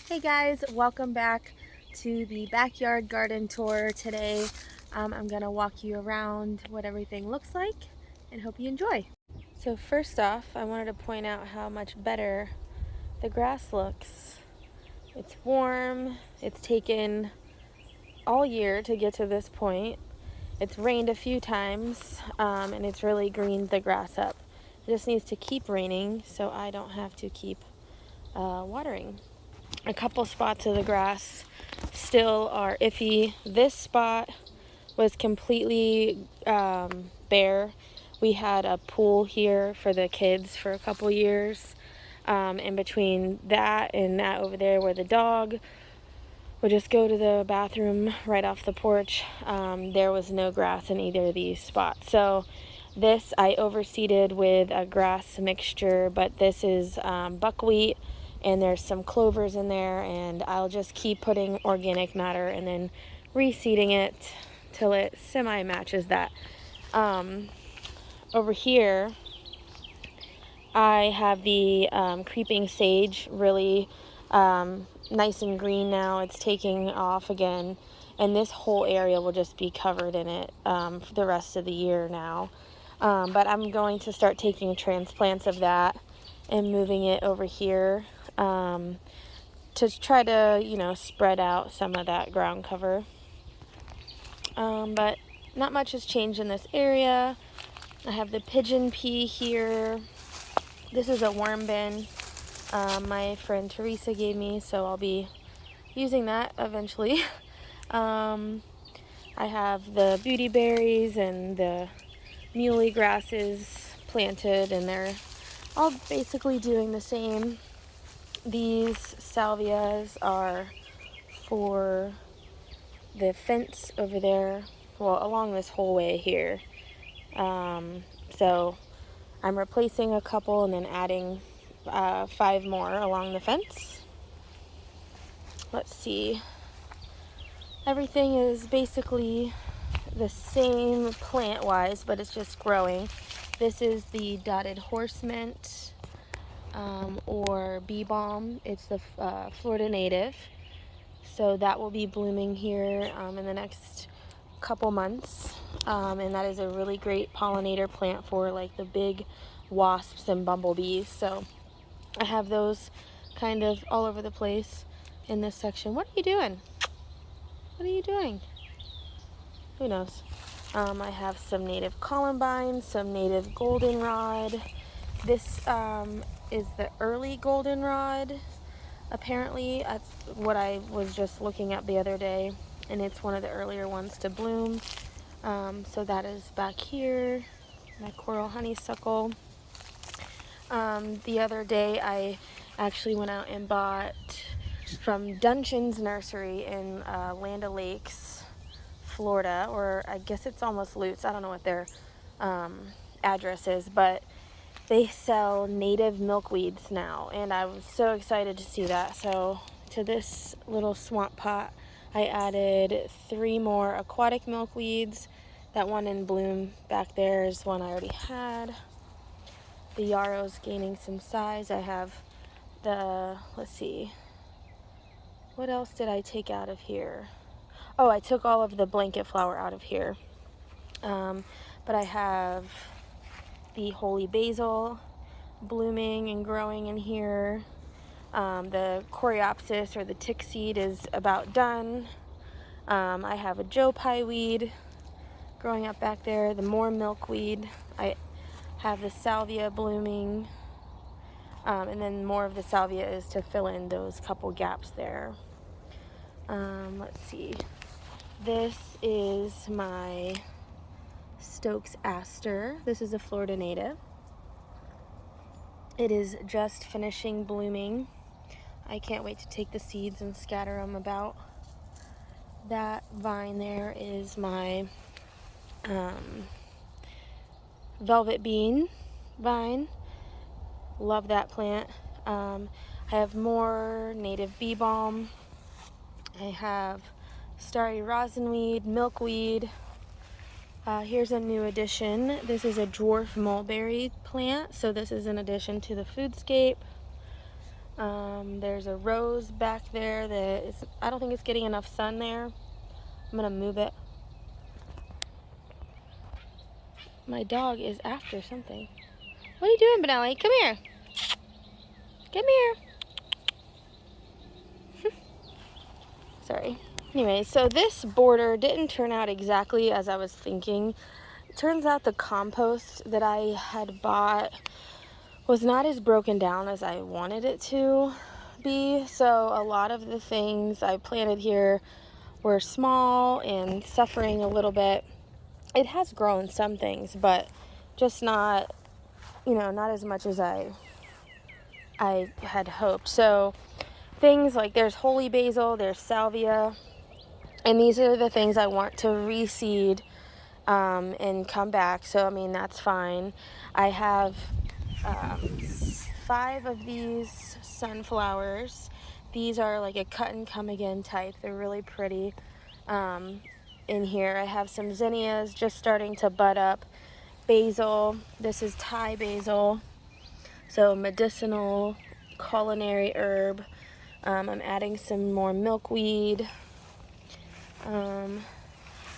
Hey guys, welcome back to the backyard garden tour. Today I'm going to walk you around what everything looks like and hope you enjoy. So first off, I wanted to point out how much better the grass looks. It's warm, it's taken all year to get to this point. It's rained a few times and it's really greened the grass up. It just needs to keep raining so I don't have to keep watering. A couple spots of the grass still are iffy. This spot was completely bare. We had a pool here for the kids for a couple years. And between that and that over there where the dog would just go to the bathroom right off the porch, there was no grass in either of these spots. So this I overseeded with a grass mixture, but this is buckwheat, and there's some clovers in there, and I'll just keep putting organic matter and then reseeding it till it semi-matches that. Over here I have the creeping sage, really nice and green now. It's taking off again, and this whole area will just be covered in it for the rest of the year now. But I'm going to start taking transplants of that and moving it over here to try to, spread out some of that ground cover. But not much has changed in this area. I have the pigeon pea here. This is a worm bin my friend Teresa gave me, so I'll be using that eventually. I have the beauty berries and the muley grasses planted, and they're all basically doing the same. These salvias are for the fence over there, well, along this whole way here. So I'm replacing a couple and then adding 5 more along the fence. Let's see. Everything is basically the same plant-wise, but it's just growing. This is the dotted horse mint, or bee balm. It's the Florida native. So that will be blooming here in the next couple months. And that is a really great pollinator plant for like the big wasps and bumblebees. So I have those kind of all over the place in this section. What are you doing? What are you doing? Who knows? I have some native columbine, some native goldenrod. This is the early goldenrod. Apparently, that's what I was just looking at the other day, and it's one of the earlier ones to bloom. So that is back here, my coral honeysuckle. The other day, I actually went out and bought from Dungeon's Nursery in Land O'Lakes, Florida, or I guess it's almost Lutz. I don't know what their address is, but they sell native milkweeds now, and I was so excited to see that. So to this little swamp pot, I added 3 more aquatic milkweeds. That one in bloom back there is one I already had. The yarrow's gaining some size. I have the, let's see, what else did I take out of here? Oh, I took all of the blanket flower out of here. But I have the holy basil blooming and growing in here. The coreopsis, or the tick seed, is about done. I have a joe pie weed growing up back there, the more milkweed. I have the salvia blooming, and then more of the salvia is to fill in those couple gaps there. Let's see. This is my Stokes aster. This is a Florida native. It is just finishing blooming. I can't wait to take the seeds and scatter them about. That vine there is my velvet bean vine. Love that plant. I have more native bee balm. I have starry rosinweed, milkweed. Here's a new addition. This is a dwarf mulberry plant, so this is an addition to the foodscape. There's a rose back there that is, I don't think it's getting enough sun there. I'm gonna move it. My dog is after something. What are you doing, Benelli? Come here. Come here. Sorry. Anyway, so this border didn't turn out exactly as I was thinking. It turns out the compost that I had bought was not as broken down as I wanted it to be. So a lot of the things I planted here were small and suffering a little bit. It has grown some things, but just not, not as much as I had hoped. So things like there's holy basil, there's salvia, and these are the things I want to reseed and come back. So, I mean, that's fine. I have 5 of these sunflowers. These are like a cut and come again type. They're really pretty. In here I have some zinnias just starting to bud up. Basil. This is Thai basil. So medicinal culinary herb. I'm adding some more milkweed. I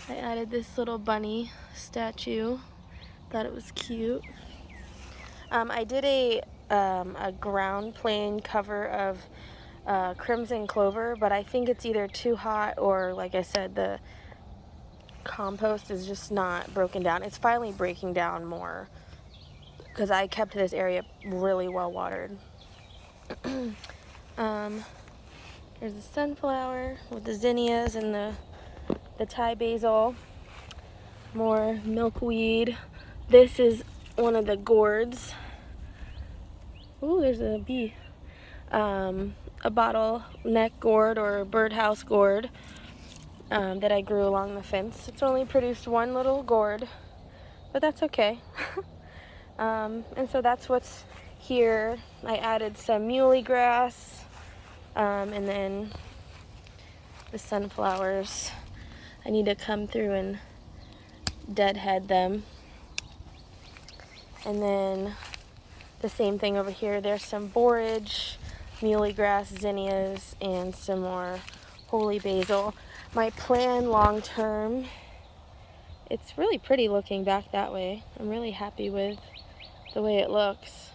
added this little bunny statue. Thought it was cute. I did a ground plane cover of crimson clover, but I think it's either too hot or, like I said, the compost is just not broken down. It's finally breaking down more because I kept this area really well watered. There's the sunflower with the zinnias and the Thai basil. More milkweed. This is one of the gourds. Ooh, there's a bee. A bottleneck gourd or birdhouse gourd that I grew along the fence. It's only produced one little gourd, but that's okay. And so that's what's here. I added some muley grass, and then the sunflowers. I need to come through and deadhead them. And then the same thing over here. There's some borage, muley grass, zinnias, and some more holy basil. My plan long term, it's really pretty looking back that way. I'm really happy with the way it looks.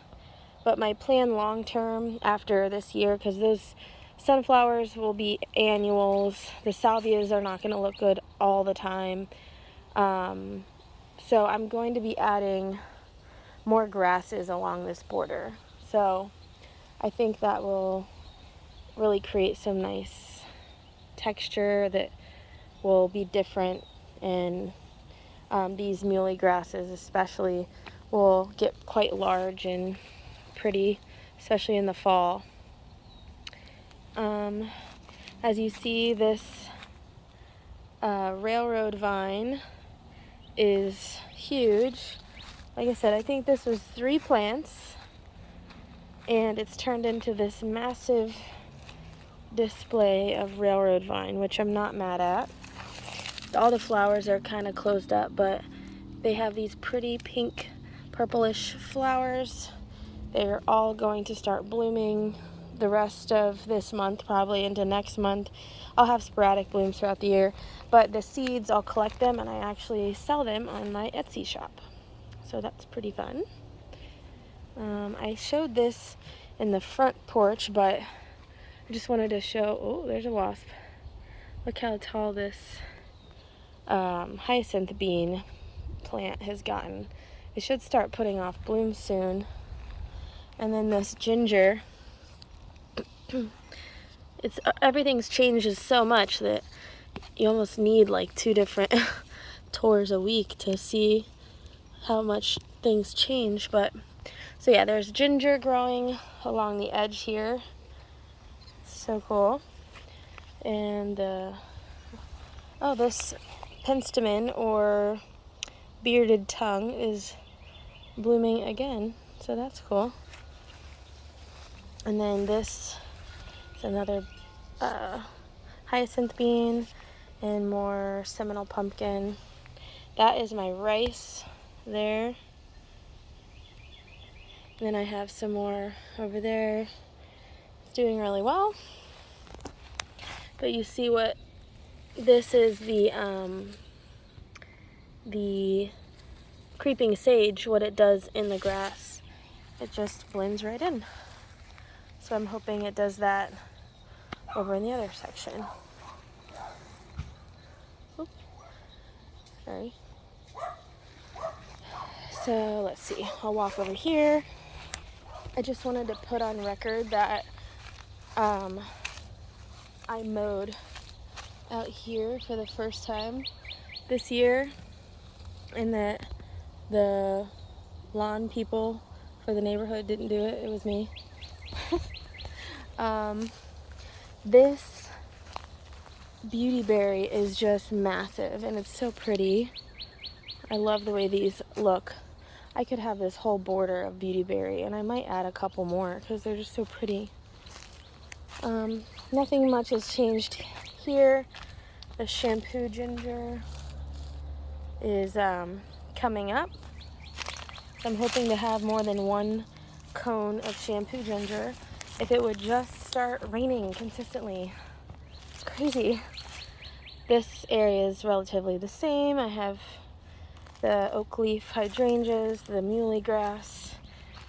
But my plan long term after this year, because those sunflowers will be annuals, the salvias are not going to look good all the time. So I'm going to be adding more grasses along this border. So I think that will really create some nice texture that will be different, and these muley grasses especially will get quite large and pretty, especially in the fall. As you see, this railroad vine is huge. Like I said, I think this was 3 plants, and it's turned into this massive display of railroad vine, which I'm not mad at. All the flowers are kind of closed up, but they have these pretty pink purplish flowers. They're all going to start blooming the rest of this month, probably into next month. I'll have sporadic blooms throughout the year, but the seeds, I'll collect them and I actually sell them on my Etsy shop. So that's pretty fun. I showed this in the front porch, but I just wanted to show, oh, there's a wasp. Look how tall this hyacinth bean plant has gotten. It should start putting off blooms soon. And then this ginger, everything's changes so much that you almost need like 2 different tours a week to see how much things change. But so yeah, there's ginger growing along the edge here. So cool. And this penstemon or bearded tongue is blooming again, so that's cool. And then this is another hyacinth bean and more Seminole pumpkin. That is my rice there. And then I have some more over there. doing really well. But you see what this is, the creeping sage, what it does in the grass. It just blends right in. So I'm hoping it does that over in the other section. Oop. Sorry. So let's see, I'll walk over here. I just wanted to put on record that I mowed out here for the first time this year, and that the lawn people for the neighborhood didn't do it. It was me. This beautyberry is just massive, and it's so pretty. I love the way these look. I could have this whole border of beautyberry, and I might add a couple more because they're just so pretty. Nothing much has changed here. The shampoo ginger is coming up. I'm hoping to have more than one cone of shampoo ginger if it would just start raining consistently. It's crazy. This area is relatively the same. I have the oak leaf hydrangeas, the muley grass.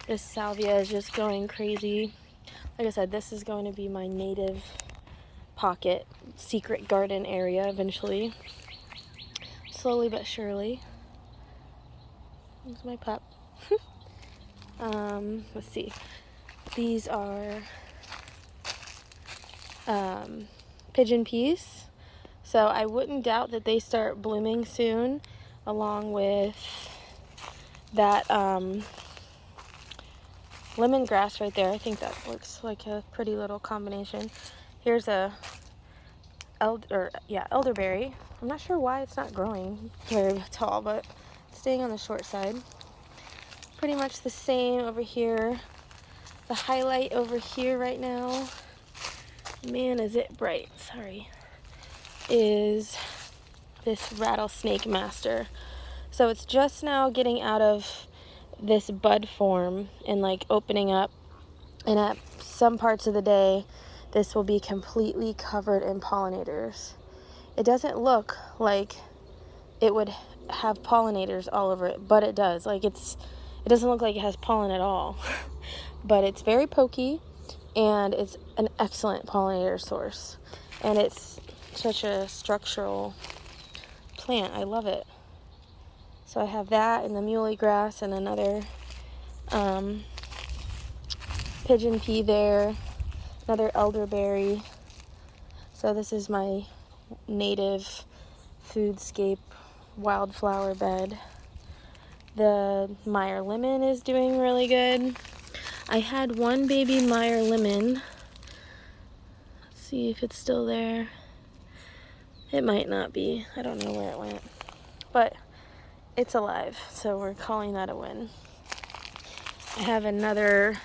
This salvia is just going crazy. Like I said, this is going to be my native pocket secret garden area eventually. Slowly but surely. Here's my pup. Let's see. These are pigeon peas. So I wouldn't doubt that they start blooming soon, along with that lemongrass right there. I think that looks like a pretty little combination. Here's a elderberry. I'm not sure why it's not growing very tall, but it's staying on the short side. Pretty much the same over here. The highlight over here right now, man, is it bright, sorry, is this rattlesnake master. So it's just now getting out of this bud form and like opening up, and at some parts of the day this will be completely covered in pollinators. It doesn't look like it would have pollinators all over it, but it does. Like it doesn't look like it has pollen at all. But it's very pokey, and it's an excellent pollinator source, and it's such a structural plant. I love it. So I have that and the muley grass and another pigeon pea there, another elderberry. So this is my native foodscape wildflower bed. The Meyer lemon is doing really good. I had one baby Meyer lemon. Let's see if it's still there. It might not be. I don't know where it went. But it's alive, so we're calling that a win. I have another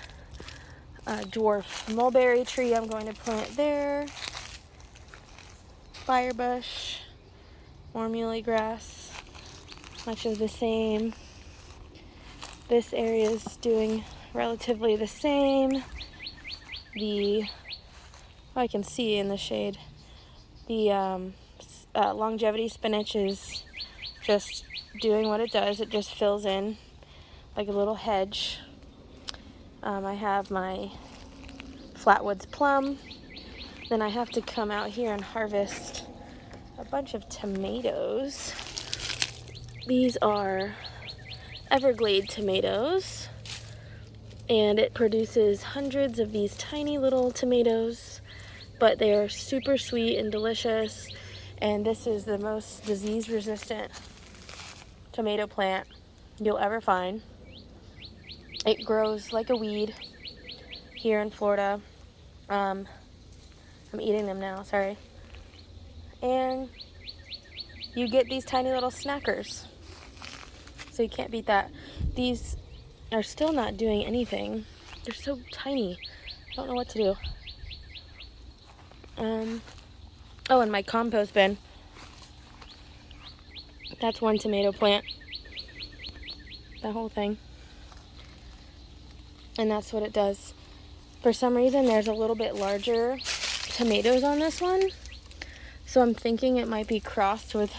dwarf mulberry tree I'm going to plant there. Firebush, more muley grass, much of the same. This area is doing relatively the same. I can see in the shade, the longevity spinach is just doing what it does. It just fills in like a little hedge. I have my Flatwoods plum. Then I have to come out here and harvest a bunch of tomatoes. These are Everglade tomatoes, and it produces hundreds of these tiny little tomatoes, but they are super sweet and delicious, and this is the most disease resistant tomato plant you'll ever find. It grows like a weed here in Florida. I'm eating them now, sorry. And you get these tiny little snackers, so you can't beat that. These are still not doing anything. They're so tiny. I don't know what to do. Oh, and my compost bin. That's one tomato plant. The whole thing. And that's what it does. For some reason, there's a little bit larger tomatoes on this one. So I'm thinking it might be crossed with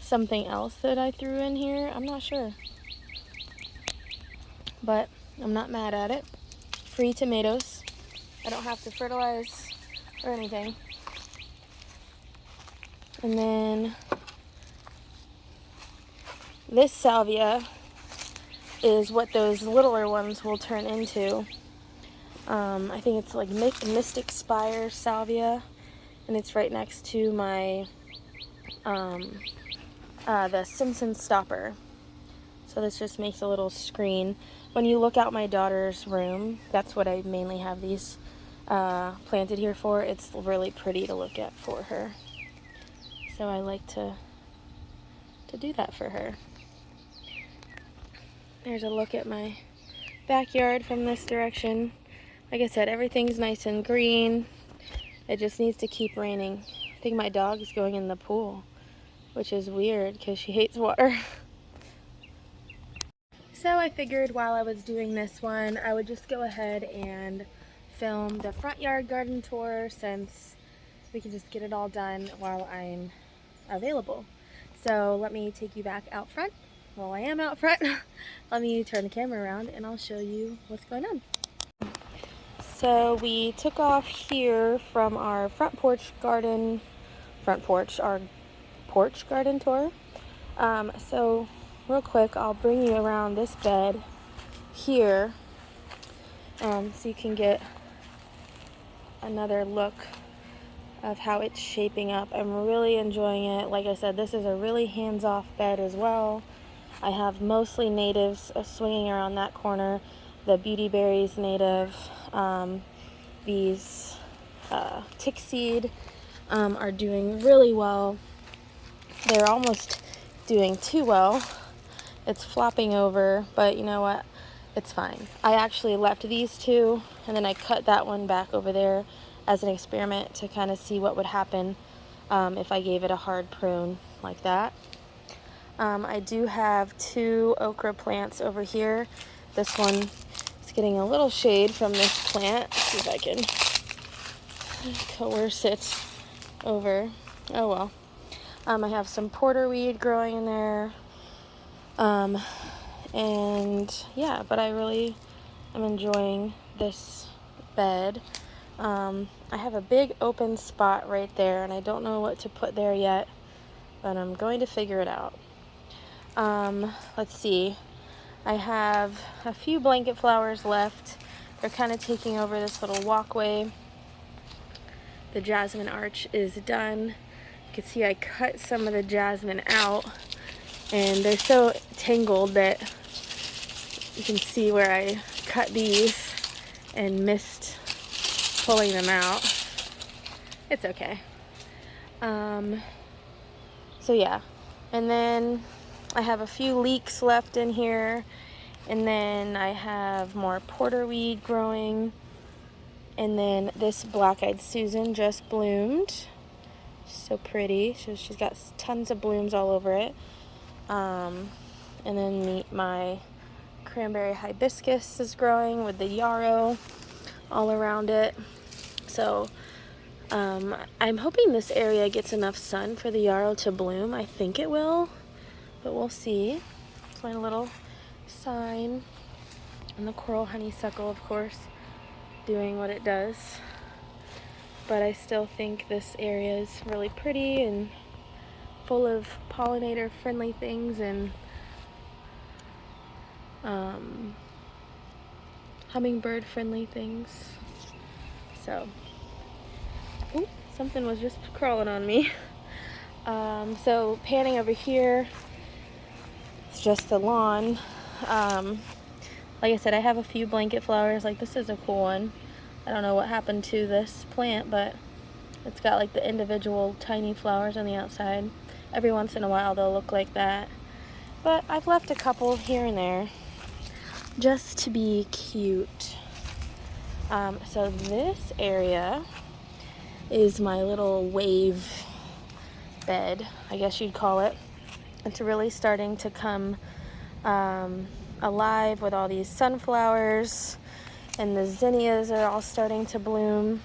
something else that I threw in here. I'm not sure. But I'm not mad at it. Free tomatoes. I don't have to fertilize or anything. And then this salvia is what those littler ones will turn into. I think it's like Mystic Spire salvia, and it's right next to my the Simpson stopper. So this just makes a little screen. When you look out my daughter's room, that's what I mainly have these planted here for. It's really pretty to look at for her. So I like to do that for her. There's a look at my backyard from this direction. Like I said, everything's nice and green. It just needs to keep raining. I think my dog is going in the pool, which is weird because she hates water. So I figured while I was doing this one, I would just go ahead and film the front yard garden tour, since we can just get it all done while I'm available. So let me take you back out front. While I am out front, let me turn the camera around and I'll show you what's going on. So we took off here from our our porch garden tour. So real quick, I'll bring you around this bed here so you can get another look of how it's shaping up. I'm really enjoying it. Like I said, this is a really hands-off bed as well. I have mostly natives swinging around that corner. The Beauty Berries native. These tick seed are doing really well. They're almost doing too well. It's flopping over, but you know what? It's fine. I actually left these two, and then I cut that one back over there as an experiment to kind of see what would happen if I gave it a hard prune like that. I do have 2 okra plants over here. This one is getting a little shade from this plant. Let's see if I can coerce it over. Oh well. I have some porterweed growing in there. And yeah, but I really am enjoying this bed. I have a big open spot right there, and I don't know what to put there yet, but I'm going to figure it out. Let's see. I have a few blanket flowers left. They're kind of taking over this little walkway. The jasmine arch is done. You can see I cut some of the jasmine out, and they're so tangled that you can see where I cut these and missed pulling them out. It's okay. So yeah, and then I have a few leeks left in here, and then I have more porterweed growing, and then this black-eyed Susan just bloomed. So pretty. So she's got tons of blooms all over it. And then my cranberry hibiscus is growing with the yarrow all around it. So I'm hoping this area gets enough sun for the yarrow to bloom. I think it will, but we'll see. It's my little sign. And the coral honeysuckle, of course, doing what it does. But I still think this area is really pretty and full of pollinator friendly things and hummingbird friendly things. So, ooh, something was just crawling on me. So panning over here, it's just the lawn. Like I said, I have a few blanket flowers. Like this is a cool one. I don't know what happened to this plant, but it's got like the individual tiny flowers on the outside. Every once in a while they'll look like that. But I've left a couple here and there just to be cute. So this area is my little wave bed, I guess you'd call it. It's really starting to come alive with all these sunflowers And the zinnias are all starting to bloom.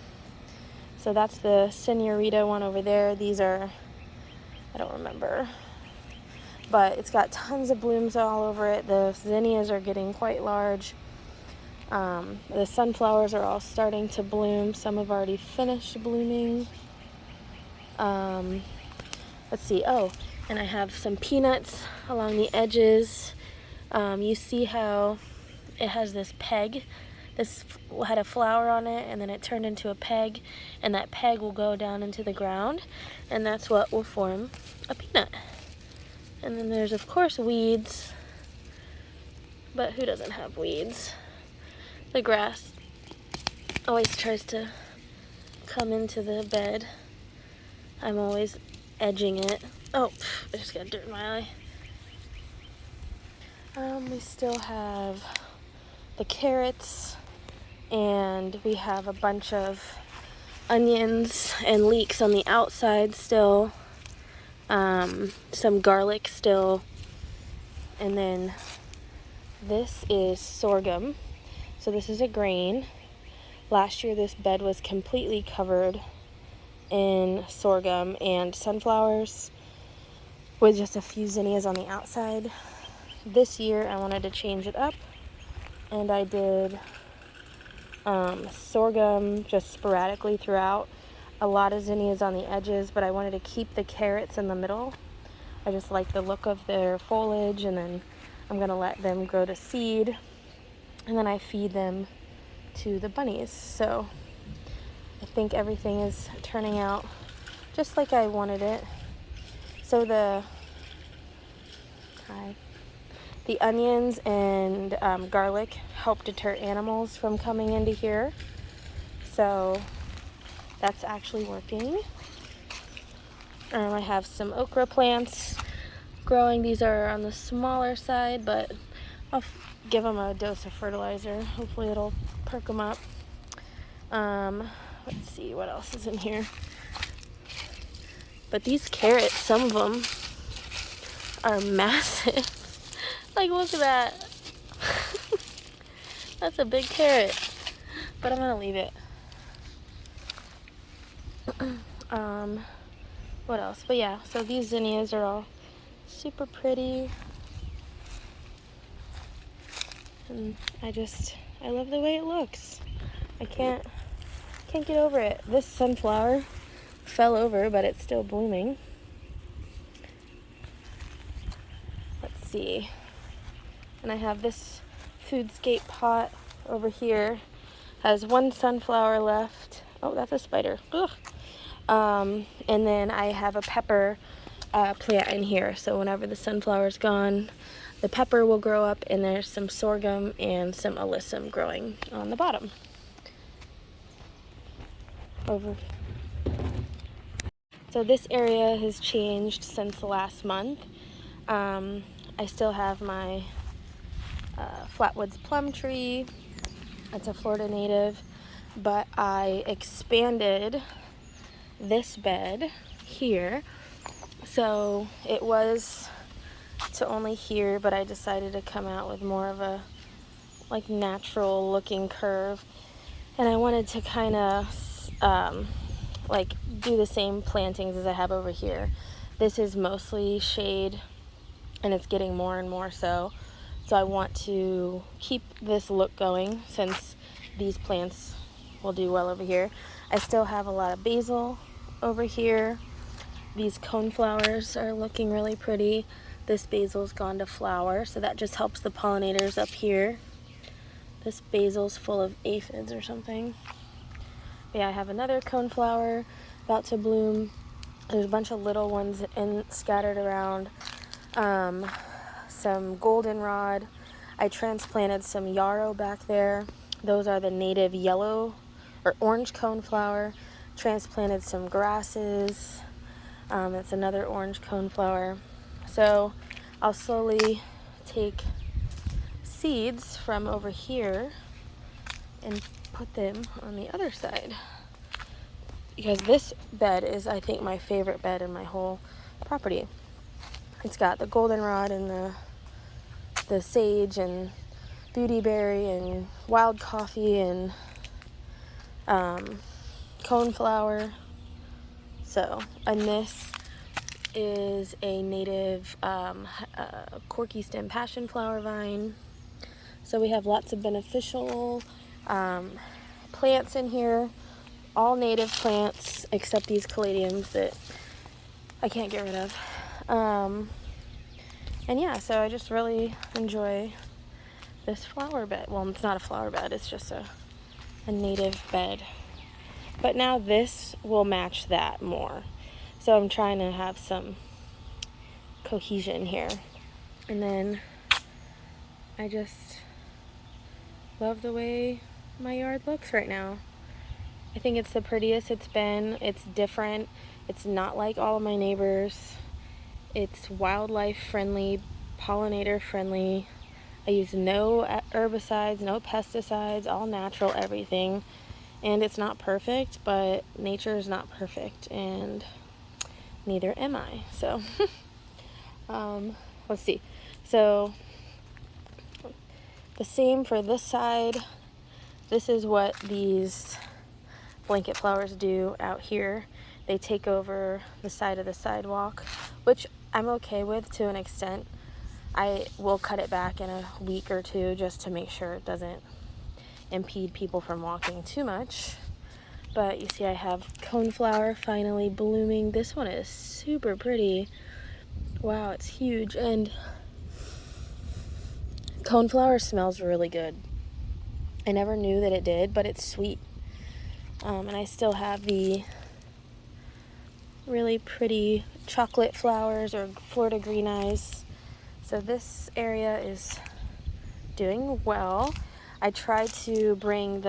So that's the senorita one over there. These are, I don't remember, but it's got tons of blooms all over it. The zinnias are getting quite large. The sunflowers are all starting to bloom. Some have already finished blooming. Let's see. Oh, and I have some peanuts along the edges. You see how it has this peg. This had a flower on it, and then it turned into a peg, and that peg will go down into the ground, and that's what will form a peanut. And then there's, of course, weeds, but who doesn't have weeds? The grass always tries to come into the bed. I'm always edging it. Oh, I just got dirt in my eye. We still have the carrots, and we have a bunch of onions and leeks on the outside still. Some garlic still. And then this is sorghum. So this is a grain. Last year this bed was completely covered in sorghum and sunflowers with just a few zinnias on the outside. This year I wanted to change it up, and I did sorghum just sporadically throughout, a lot of zinnias on the edges, but I wanted to keep the carrots in the middle. I just like the look of their foliage, and then I'm gonna let them grow to seed, and then I feed them to the bunnies. So I think everything is turning out just like I wanted it. So the onions and garlic help deter animals from coming into here. So that's actually working. I have some okra plants growing. These are on the smaller side, but I'll give them a dose of fertilizer. Hopefully it'll perk them up. Let's see what else is in here. But these carrots, some of them are massive. Like, look at that. That's a big carrot. But I'm gonna leave it. What else? But yeah, so these zinnias are all super pretty. And I love the way it looks. I can't get over it. This sunflower fell over, but it's still blooming. Let's see. And I have this foodscape pot over here. Has one sunflower left. Oh, that's a spider. Ugh. And then I have a pepper plant in here. So whenever the sunflower's gone, the pepper will grow up, and there's some sorghum and some alyssum growing on the bottom. Over. So this area has changed since last month. I still have my flatwoods plum tree. It's a Florida native, but I expanded this bed here. So it was to only here, but I decided to come out with more of a like natural looking curve, and I wanted to kind of like do the same plantings as I have over here. This is mostly shade, and it's getting more and more so. So I want to keep this look going, since these plants will do well over here. I still have a lot of basil over here. These coneflowers are looking really pretty. This basil's gone to flower, so that just helps the pollinators up here. This basil's full of aphids or something. But yeah, I have another coneflower about to bloom. There's a bunch of little ones scattered around. Some goldenrod. I transplanted some yarrow back there. Those are the native yellow or orange coneflower. Transplanted some grasses. That's another orange coneflower. So I'll slowly take seeds from over here and put them on the other side, because this bed is, I think, my favorite bed in my whole property. It's got the goldenrod and the sage and beautyberry and wild coffee and coneflower. So, and this is a native corky stem passion flower vine. So we have lots of beneficial plants in here, all native plants except these caladiums that I can't get rid of. And yeah, so I just really enjoy this flower bed. Well, it's not a flower bed, it's just a native bed. But now this will match that more. So I'm trying to have some cohesion here. And then I just love the way my yard looks right now. I think it's the prettiest it's been. It's different. It's not like all of my neighbors. It's wildlife friendly, pollinator friendly. I use no herbicides, no pesticides, all natural, everything. And it's not perfect, but nature is not perfect, and neither am I. So, let's see. So, the same for this side. This is what these blanket flowers do out here. They take over the side of the sidewalk, which I'm okay with to an extent. I will cut it back in a week or two just to make sure it doesn't impede people from walking too much. But you see I have coneflower finally blooming. This one is super pretty. Wow, it's huge. And coneflower smells really good. I never knew that it did, but it's sweet. And I still have the really pretty chocolate flowers or Florida green eyes. So this area is doing well. I tried to bring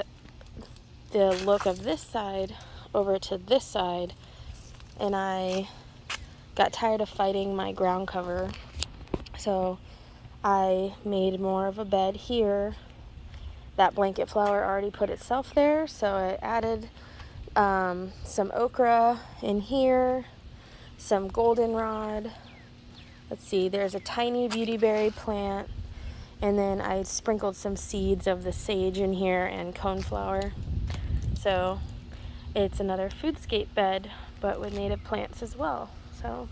the look of this side over to this side, and I got tired of fighting my ground cover. So I made more of a bed here. That blanket flower already put itself there, so I added some okra in here, some goldenrod. Let's see, there's a tiny beautyberry plant, and then I sprinkled some seeds of the sage in here and coneflower. So it's another foodscape bed, but with native plants as well. So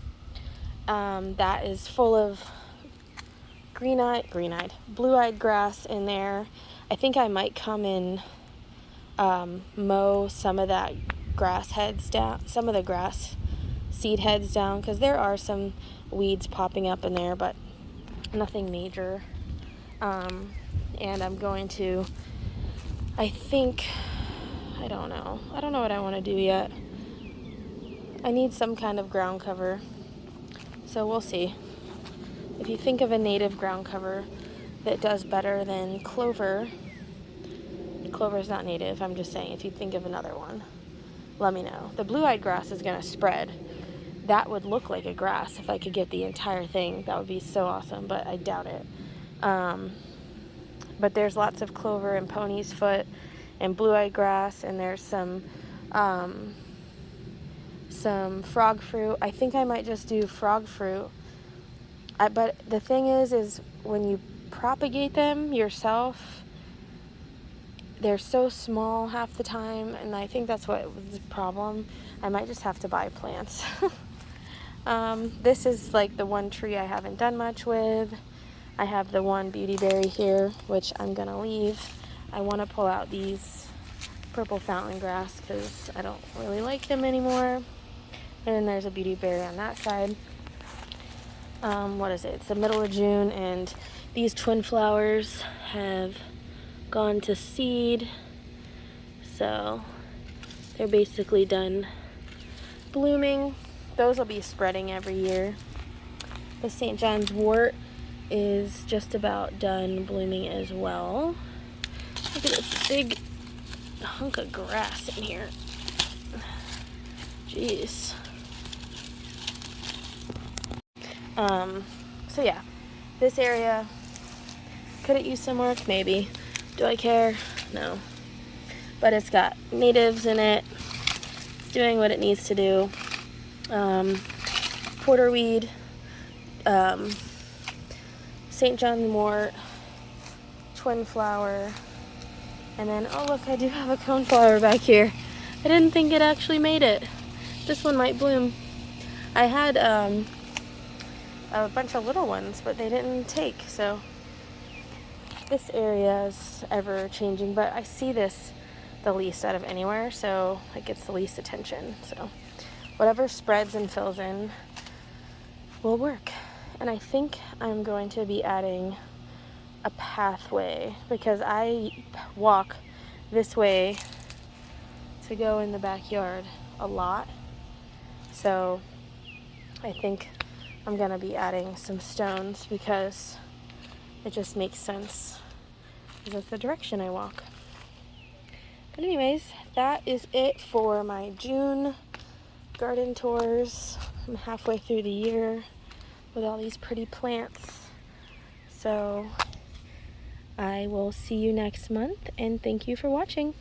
that is full of blue-eyed grass in there. I think I might come and mow some of that grass heads down, some of the grass seed heads down, because there are some weeds popping up in there, but nothing major. And I'm going to, I don't know what I want to do yet. I need some kind of ground cover, so we'll see. If you think of a native ground cover that does better than clover is not native, I'm just saying, if you think of another one, let me know. The blue-eyed grass is going to spread. That would look like a grass if I could get the entire thing. That would be so awesome, but I doubt it. But there's lots of clover and pony's foot and blue-eyed grass, and there's some frog fruit. I think I might just do frog fruit. But the thing is when you propagate them yourself, they're so small half the time, and I think that's what was the problem. I might just have to buy plants. This is like the one tree I haven't done much with. I have the one beautyberry here, which I'm gonna leave. I want to pull out these purple fountain grass because I don't really like them anymore. And then there's a beautyberry on that side. What is it? It's the middle of June, and these twin flowers have gone to seed, so they're basically done blooming. Those will be spreading every year. The St. John's wort is just about done blooming as well. Look at this big hunk of grass in here. Jeez. So yeah, this area, could it use some work? Maybe. Do I care? No. But it's got natives in it. It's doing what it needs to do. Porterweed, St. John wort, twin flower. And then, oh look, I do have a coneflower back here. I didn't think it actually made it. This one might bloom. I had a bunch of little ones, but they didn't take, so this area is ever changing, but I see this the least out of anywhere, so it gets the least attention. So whatever spreads and fills in will work. And I think I'm going to be adding a pathway because I walk this way to go in the backyard a lot. So I think I'm gonna be adding some stones because it just makes sense because that's the direction I walk. But anyways, that is it for my June garden tours. I'm halfway through the year with all these pretty plants. So I will see you next month, and thank you for watching.